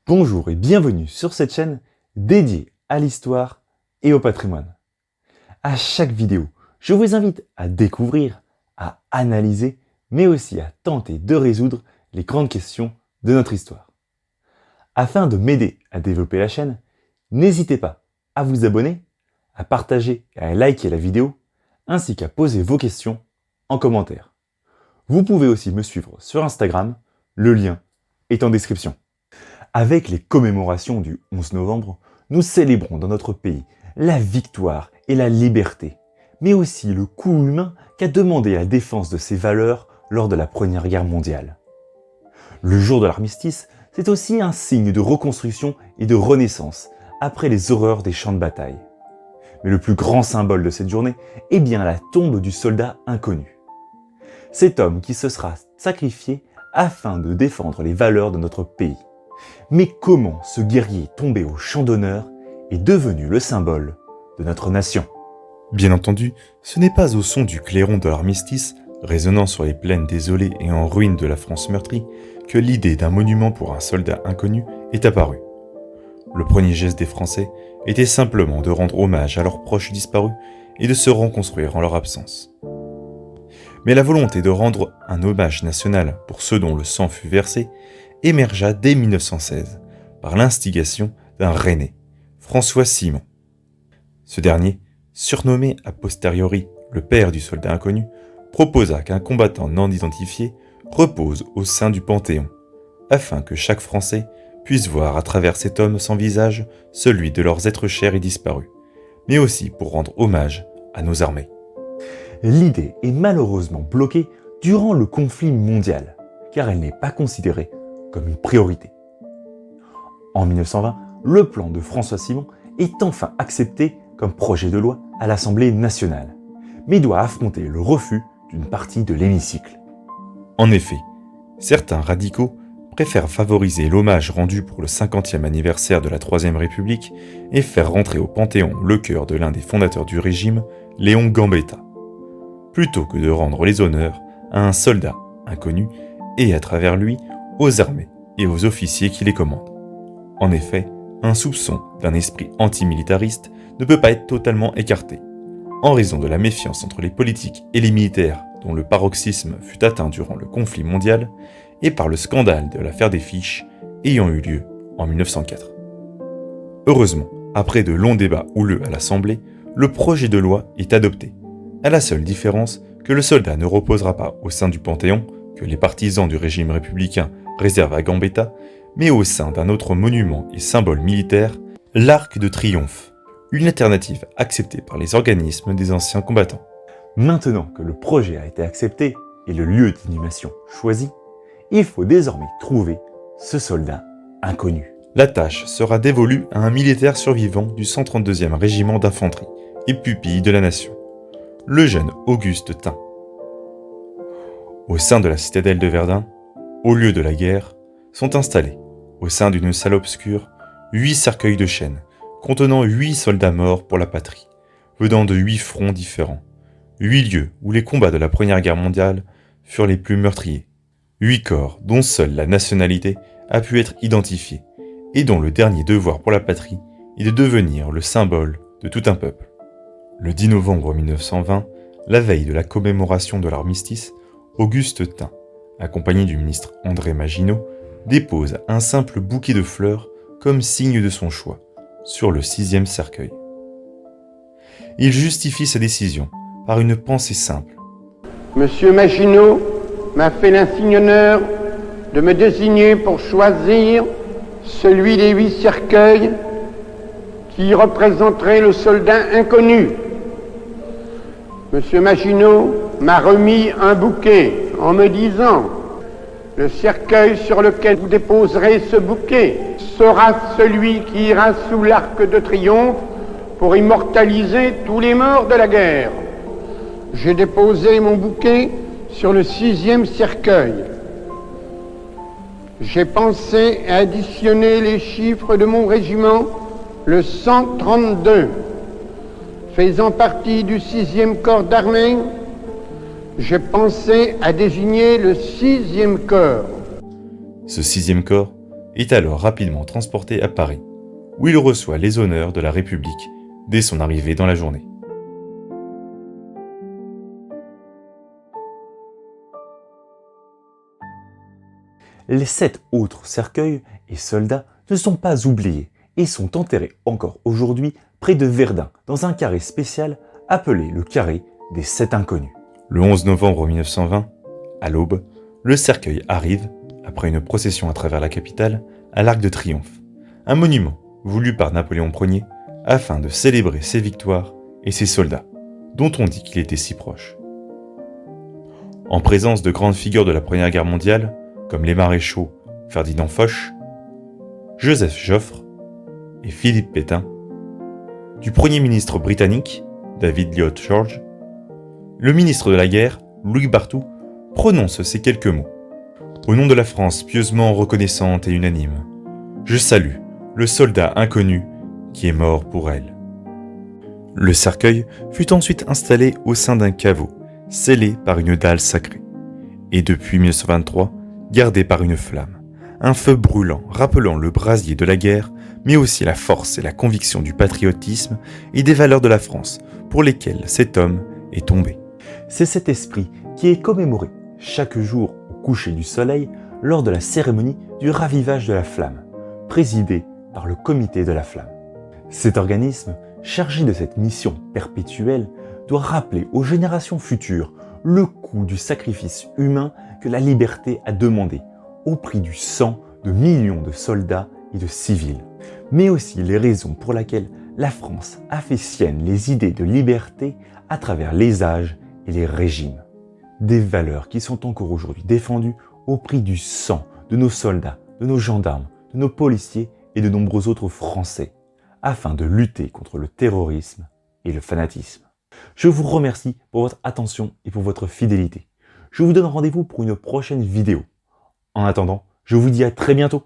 Bonjour et bienvenue sur cette chaîne dédiée à l'histoire et au patrimoine. À chaque vidéo, je vous invite à découvrir, à analyser, mais aussi à tenter de résoudre les grandes questions de notre histoire. Afin de m'aider à développer la chaîne, n'hésitez pas à vous abonner, à partager et à liker la vidéo, ainsi qu'à poser vos questions en commentaire. Vous pouvez aussi me suivre sur Instagram, le lien est en description. Avec les commémorations du 11 novembre, nous célébrons dans notre pays la victoire et la liberté, mais aussi le coût humain qu'a demandé la défense de ces valeurs lors de la Première Guerre mondiale. Le jour de l'armistice, c'est aussi un signe de reconstruction et de renaissance après les horreurs des champs de bataille. Mais le plus grand symbole de cette journée est bien la tombe du soldat inconnu. Cet homme qui se sera sacrifié afin de défendre les valeurs de notre pays. Mais comment ce guerrier tombé au champ d'honneur est devenu le symbole de notre nation? Bien entendu, ce n'est pas au son du clairon de l'armistice, résonnant sur les plaines désolées et en ruine de la France meurtrie, que l'idée d'un monument pour un soldat inconnu est apparue. Le premier geste des Français était simplement de rendre hommage à leurs proches disparus et de se reconstruire en leur absence. Mais la volonté de rendre un hommage national pour ceux dont le sang fut versé émergea dès 1916 par l'instigation d'un Rennais, François Simon. Ce dernier, surnommé a posteriori le père du soldat inconnu, proposa qu'un combattant non identifié repose au sein du Panthéon, afin que chaque Français puisse voir à travers cet homme sans visage celui de leurs êtres chers et disparus, mais aussi pour rendre hommage à nos armées. L'idée est malheureusement bloquée durant le conflit mondial, car elle n'est pas considérée comme une priorité. En 1920, le plan de François Simon est enfin accepté comme projet de loi à l'Assemblée nationale, mais doit affronter le refus d'une partie de l'hémicycle. En effet, certains radicaux préfèrent favoriser l'hommage rendu pour le 50e anniversaire de la Troisième République et faire rentrer au Panthéon le cœur de l'un des fondateurs du régime, Léon Gambetta, plutôt que de rendre les honneurs à un soldat inconnu et à travers lui aux armées et aux officiers qui les commandent. En effet, un soupçon d'un esprit antimilitariste ne peut pas être totalement écarté, en raison de la méfiance entre les politiques et les militaires dont le paroxysme fut atteint durant le conflit mondial et par le scandale de l'affaire des fiches ayant eu lieu en 1904. Heureusement, après de longs débats houleux à l'Assemblée, le projet de loi est adopté, à la seule différence que le soldat ne reposera pas au sein du Panthéon que les partisans du régime républicain réservent à Gambetta, mais au sein d'un autre monument et symbole militaire, l'Arc de Triomphe, une alternative acceptée par les organismes des anciens combattants. Maintenant que le projet a été accepté et le lieu d'inhumation choisi, il faut désormais trouver ce soldat inconnu. La tâche sera dévolue à un militaire survivant du 132e régiment d'infanterie et pupille de la nation, le jeune Auguste Tin. Au sein de la citadelle de Verdun, au lieu de la guerre, sont installés, au sein d'une salle obscure, 8 cercueils de chêne, contenant 8 soldats morts pour la patrie, venant de 8 fronts différents, 8 lieux où les combats de la Première Guerre mondiale furent les plus meurtriers, 8 corps dont seule la nationalité a pu être identifiée, et dont le dernier devoir pour la patrie est de devenir le symbole de tout un peuple. Le 10 novembre 1920, la veille de la commémoration de l'armistice, Auguste Tin, accompagné du ministre André Maginot, dépose un simple bouquet de fleurs comme signe de son choix sur le 6e cercueil. Il justifie sa décision par une pensée simple. Monsieur Maginot m'a fait l'insigne honneur de me désigner pour choisir celui des 8 cercueils qui représenterait le soldat inconnu. Monsieur Maginot m'a remis un bouquet en me disant « Le cercueil sur lequel vous déposerez ce bouquet sera celui qui ira sous l'arc de triomphe pour immortaliser tous les morts de la guerre. » J'ai déposé mon bouquet sur le 6e cercueil. J'ai pensé à additionner les chiffres de mon régiment, le 132. Faisant partie du 6e corps d'armée, j'ai pensé à désigner le 6e corps. Ce 6e corps est alors rapidement transporté à Paris, où il reçoit les honneurs de la République dès son arrivée dans la journée. Les 7 autres cercueils et soldats ne sont pas oubliés et sont enterrés encore aujourd'hui près de Verdun, dans un carré spécial appelé le carré des 7 inconnus. Le 11 novembre 1920, à l'aube, le cercueil arrive, après une procession à travers la capitale, à l'Arc de Triomphe, un monument voulu par Napoléon Ier afin de célébrer ses victoires et ses soldats, dont on dit qu'il était si proche. En présence de grandes figures de la Première Guerre mondiale, comme les maréchaux Ferdinand Foch, Joseph Joffre et Philippe Pétain, du Premier ministre britannique, David Lloyd George, le ministre de la Guerre, Louis Barthou, prononce ces quelques mots. Au nom de la France pieusement reconnaissante et unanime, je salue le soldat inconnu qui est mort pour elle. Le cercueil fut ensuite installé au sein d'un caveau, scellé par une dalle sacrée, et depuis 1923, gardé par une flamme, un feu brûlant rappelant le brasier de la guerre, mais aussi la force et la conviction du patriotisme et des valeurs de la France pour lesquelles cet homme est tombé. C'est cet esprit qui est commémoré chaque jour au coucher du soleil lors de la cérémonie du ravivage de la flamme, présidée par le Comité de la Flamme. Cet organisme, chargé de cette mission perpétuelle, doit rappeler aux générations futures le coût du sacrifice humain que la liberté a demandé, au prix du sang de millions de soldats et de civils, mais aussi les raisons pour lesquelles la France a fait sienne les idées de liberté à travers les âges et les régimes. Des valeurs qui sont encore aujourd'hui défendues au prix du sang de nos soldats, de nos gendarmes, de nos policiers et de nombreux autres Français, afin de lutter contre le terrorisme et le fanatisme. Je vous remercie pour votre attention et pour votre fidélité. Je vous donne rendez-vous pour une prochaine vidéo. En attendant, je vous dis à très bientôt.